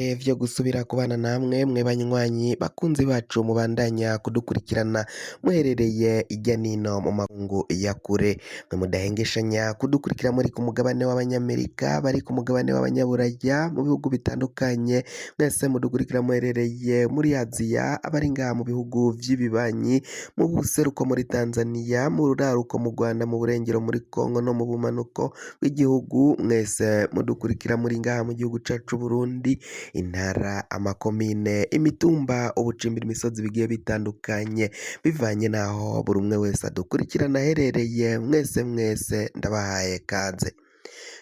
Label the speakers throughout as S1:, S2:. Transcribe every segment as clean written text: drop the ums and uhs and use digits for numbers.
S1: Vyo gusubira kubana namwe mwe banywanyi bakunzi bacu mubandanya kudukurikirana muherereye irya nino mu makungu ya kure, mwe mudahengeshanya kudukurikira muri ku mugabane w'abanyamerika, bari ku mugabane w'abanyaburaya mu bihugu bitandukanye, mwese mudukurikira muherereye muri Aziya, abari ngaha mu bihugu vy'ibibanyi, mu buseruko muri Tanzania, mu ruraruko mu Rwanda, mu burengero muri Kongo no mu bumanuko bw'igihugu, mwese mudukurikira muri ngaha mu gihugu cacu Burundi, intara, amakomine, imitumba, ubucimbira, imisozi bigiye bitandukanye, bivanye naho buri umwe wese adukurikirana aherereye, mwese ndabahaye kaze.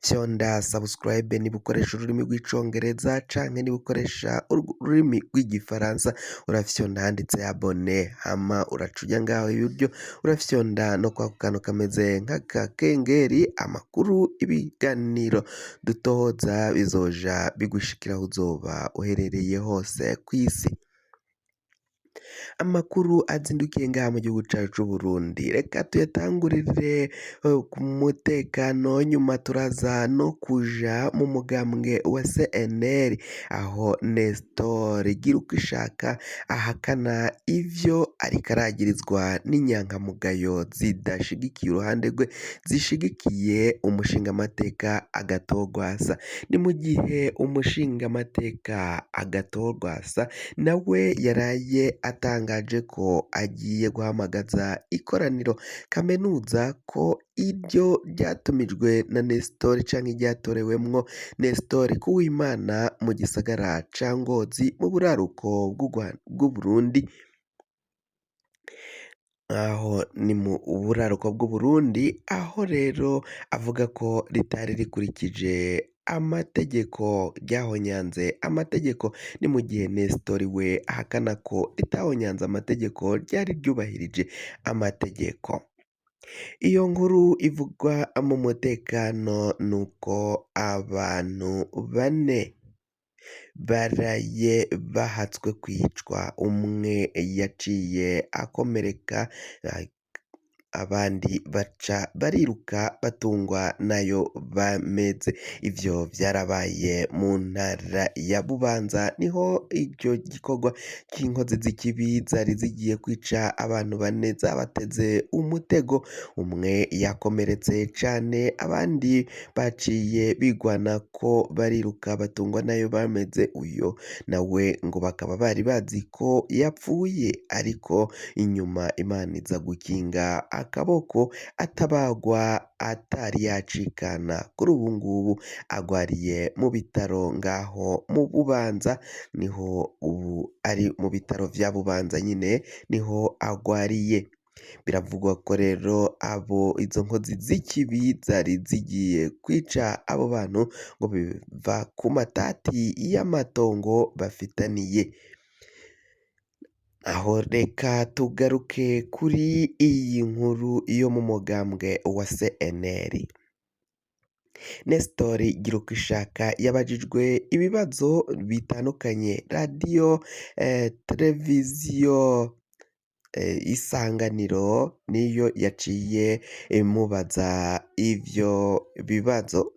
S1: Fyonda subscribe niba ukoresha ururimi rw'icongereza canke niba ukoresha ururimi rw'igifaransa, urafyonda handitse abone, hama uraca uja ngaho iburyo urafyonda no kwako kantu kameze nk'akakengeri, amakuru, ibiganiro dutohoza bizoja bigushikira aho uzoba uherereye hose kw'isi. Amakuru azindukiye ngaha mu gihugu cacu c'Uburundi, reka tuyatangurire ku mutekano, nyuma turaza no kuja mu mugambwe wa CNL, aho Nestor Girukishaka ahakana ivyo ariko aragirizwa n'inyankamugayo zidashigikiye uruhande rwe, zishigikiye umushingamateka Agathon Rwasa. Ni mu gihe umushingamateka Agathon Rwasa nawe yaraye atangaje ko agiye guhamagaza ikoraniro kaminuza, ko iryo ryatumijwe na Nestor canke ryatorewemwo Nestor Kuwimana mu gisagara ca Ngozi mu buraruko bw'Uburundi, aho ni mu buraruko bw'Uburundi, aho rero avuga ko ritari rikurikije amategeko, ryahonyanze amategeko. Ni mu gihe Nestor we ahakana ko ritahonyanze amategeko, ryari ryubahirije amategeko. Iyo nkuru ivugwa mu mutekano nuko abantu bane baraye bahatswe kwicwa, umwe yaciye akomereka, abandi baca bariruka batungwa nayo bameze. Ivyo vyarabaye mu ntara ya Bubanza, niho iryo gikorwa c'inkozi z'ikibi zari zigiye kwica abantu bane zabateze umutego, umwe yakomeretse cane, abandi baciye bigwana ko bariruka batungwa nayo bameze. Uyo nawe ngo bakaba bari bazi ko yapfuye, ariko inyuma Imana iza gukinga akaboko, atabagwa atari yacikana. Kuri ubu ngubu agwariye mu bitaro ngaho mu Bubanza, niho ubu ari mu bitaro vya Bubanza nyine niho agwariye. Biravugwa ko rero izo nkozi z'ikibi zari zigiye kwica abo bantu ngo biva ku matati y'amatongo bafitaniye. Aho reka tugaruke kuri iyi nkuru yo mu mugambwe wa CNL. Nestor Girukishaka yabajijwe ibibazo bitandukanye, radiyo, televiziyo Isanganiro niyo yaciye imubaza ivyo bibazo.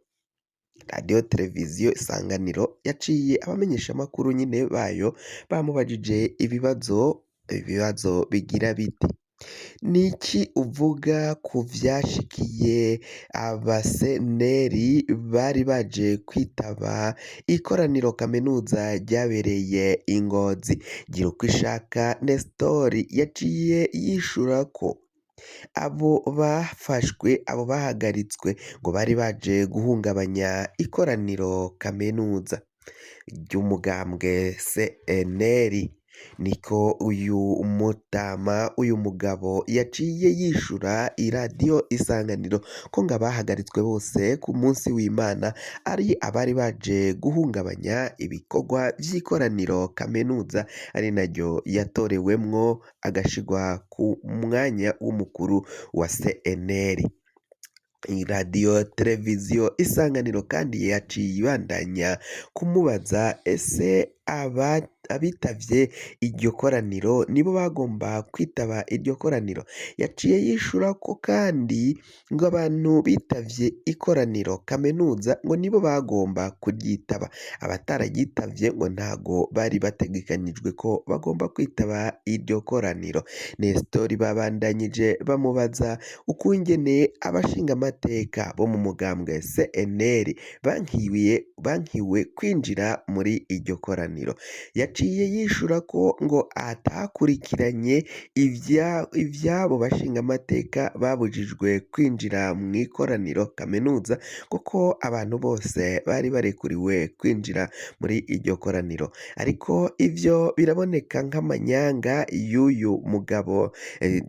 S1: Radiyo televiziyo Isanganiro yaciye abamenyesha amakuru nyine bayo bamubajije ibibazo bigira biti: niki uvuga ku vyashikiye abaseneri bari baje kwitaba ikoraniro kaminuza ryabereye i Ngozi? Girukishaka Nestor yaciye yishura ko abo bahagaritswe ngo bari baje guhungabanya ikoraniro kaminuza ry'umugambwe CNL. Niko uyu mugabo yaciye yishura iradiyo Isanganiro ko ngo abahagaritswe bose ku munsi w'Imana ari abari baje guhungabanya ibikorwa vy'ikoraniro kaminuza, ari naryo yatorewemwo agashigwa ku mwanya w'umukuru wa CNL. Iradiyo televiziyo Isanganiro kandi yaciye ibandanya kumubaza ese abitavye iryo koraniro nibo bagomba kwitaba iryo koraniro. Yaciye yishura ko kandi ngo abantu bitavye ikoraniro kaminuza ngo nibo bagomba kuryitaba, abatararyitavye ngo ntago bari bategekanijwe ko bagomba kwitaba iryo koraniro. Nestori babandanyije bamubaza ukungene abashingamateka bo mu mugambwe CNL bankiwe kwinjira muri iryo koraniro. Yaciye yishura ko ngo atakurikiranye ivyabo bashingamateka babujijwe kwinjira mu ikoraniro kaminuza kuko abantu bose bari barekuriwe kwinjira muri iryo koraniro, ariko ivyo biraboneka nk'amanyanga y'uyu mugabo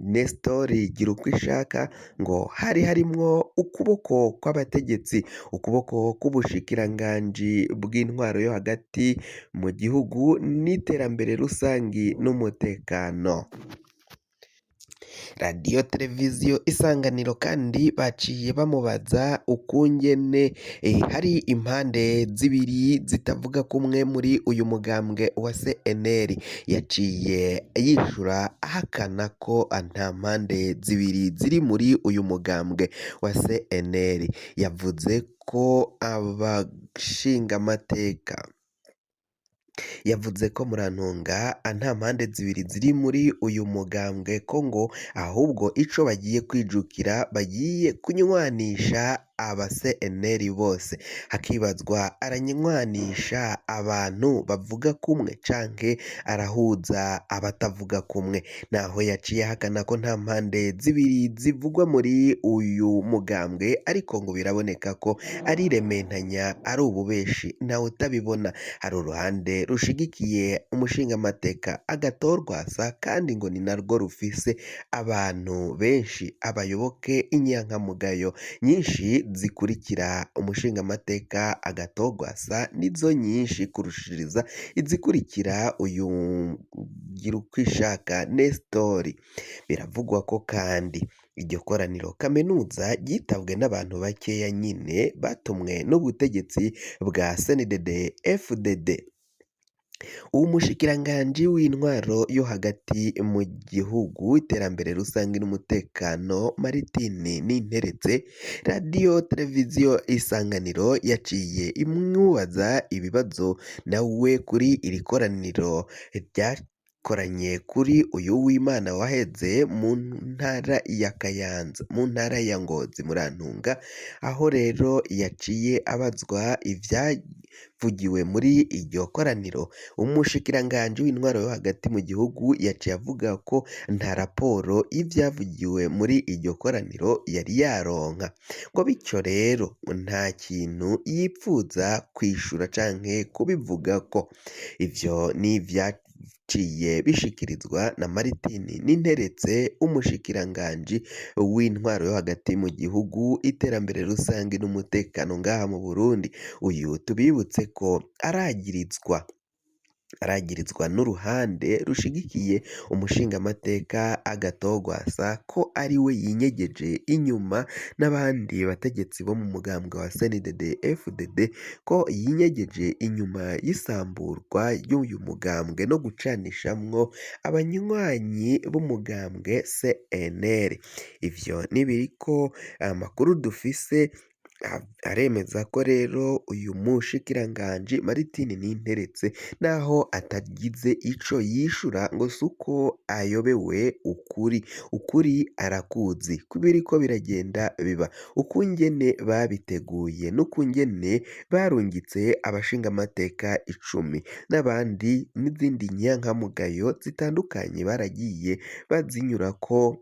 S1: Nestori Girukishaka, ngo hari harimwo ukuboko kw'abategetsi, ukuboko k'ubushikiranganji bw'intwaro yo hagati mu gihugu n'iterambere rusangi n'umutekano. Radiyo televiziyo Isanganiro kandi baciye bamubaza ukungene hari impande zibiri zitavuga kumwe muri uyu mugambwe wa CNL. Yaciye yishura ahakana ko nta mpande zibiri ziri muri uyu mugambwe wa CNL. Yavuze ko Murantunga nta mpande zibiri ziri muri uyu mugambwe, ko ngo ahubwo ico bagiye kwijukira bagiye kunywanisha aba CNL bose, hakibazwa aranywanisha abantu bavuga kumwe canke arahuza abatavuga kumwe. Naho yaciye ahakana ko nta mpande zibiri zivugwa muri uyu mugambwe, ariko ngo biraboneka ko ari rementanya, ari ububeshi, ntawe utabibona. Hari uruhande rushigikiye umushingamateka Agathon Rwasa kandi ngo ni narwo rufise abantu benshi, abayoboke, inyankamugayo nyinshi zikurikira umushingamateka Agathon Rwasa, nizo nyinshi kurushiriza izikurikira uyu Girukishaka Nestori. Biravugwa ko kandi iryo koraniro kaminuza ryitabwe n'abantu bakeya nyine batumwe n'ubutegetsi bwa CNDD FDD. Uwo mushikiranganji w'intwaro yo hagati mu gihugu, iterambere rusange n'umutekano Maritini Ninteretse, radiyo televiziyo Isanganiro yaciye imwubaza ibibazo nawe kuri iri koraniro ryakoranye kuri uyu w'Imana waheze mu ntara ya Kayanza, mu ntara ya Ngozi Murantunga, aho rero yaciye abazwa ivyavugiwe muri iryo koraniro. Umushikiranganji w'intwaro yo hagati mu gihugu yaciye avuga ko nta raporo y'ivyavugiwe muri iryo koraniro yari yaronka, ngo bityo rero nta kintu yipfuza kwishura canke kubivugako. Ivyo ni ciye bishikirizwa na Maritini Ninteretse, umushikiranganji w'intwaro yo hagati mu gihugu, iterambere rusange n'umutekano ngaha mu Burundi. Uyu tubibutse ko aragirizwa n'uruhande rushigikiye umushingamateka Agathon Rwasa ko ari we yinyegeje inyuma n'abandi bategetsi bo mu mugambwe wa CNDD FDD, ko yinyegeje inyuma y'isamburwa y'uyu mugambwe no gucanishamwo abanywanyi b'umugambwe CNL. Ivyo nibiriko amakuru dufise aremeza ko rero uyu mushikiranganji Maritini Ninteretse naho atagize ico yishura ngo suko ayobewe ukuri arakuzi, kubiriko biragenda biba ukungene babiteguye n'ukungene barungitse abashingamateka 10 n'abandi n'izindi nyankamugayo zitandukanye baragiye bazinyurako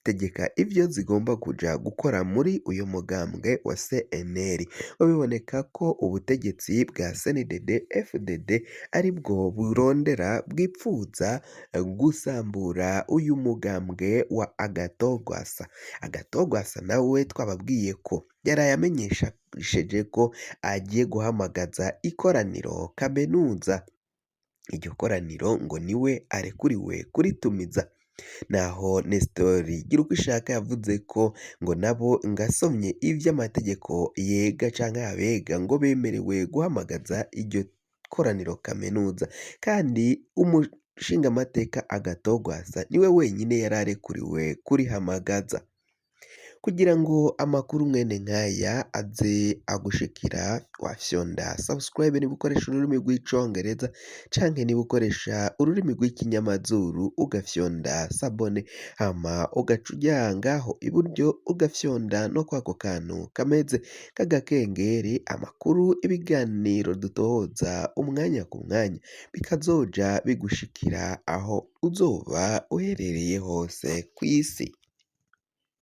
S1: tegeka ivyo zigomba kuja gukora muri uyu mugambwe wa CNL. Biboneka ko ubutegetsi bwa CNDD FDD ari bwo burondera bwipfuza gusambura uyu mugambwe wa Agathon Rwasa. Agathon Rwasa nawe twababwiye ko yaraye amenyesheje ko agiye guhamagaza ikoraniro kaminuza. Iryo koraniro ngo niwe arekuriwe kuritumiza. Naho Nestori Girukishaka yavuze ko ngo nabo ngasomye ivy'amategeko yega canke abega ngo bemerewe guhamagaza iryo koraniro kaminuza kandi umushingamateka Agathon Rwasa niwe wenyine yari arekuriwe kurihamagaza. Kugira ngo amakuru mwene nk'aya aze agushikira wafyonda subscribe niba ukoresha ururimi rw'icongereza canke niba ukoresha ururimi rw'ikinyamazuru ugafyonda sabone hama ugaca uja ngaho iburyo ugafyonda no kwako kantu kameze k'agakengeri, amakuru ibiganiro dutohoza umwanya ku mwanya bikazoja bigushikira aho uzoba uherereye hose kw'isi.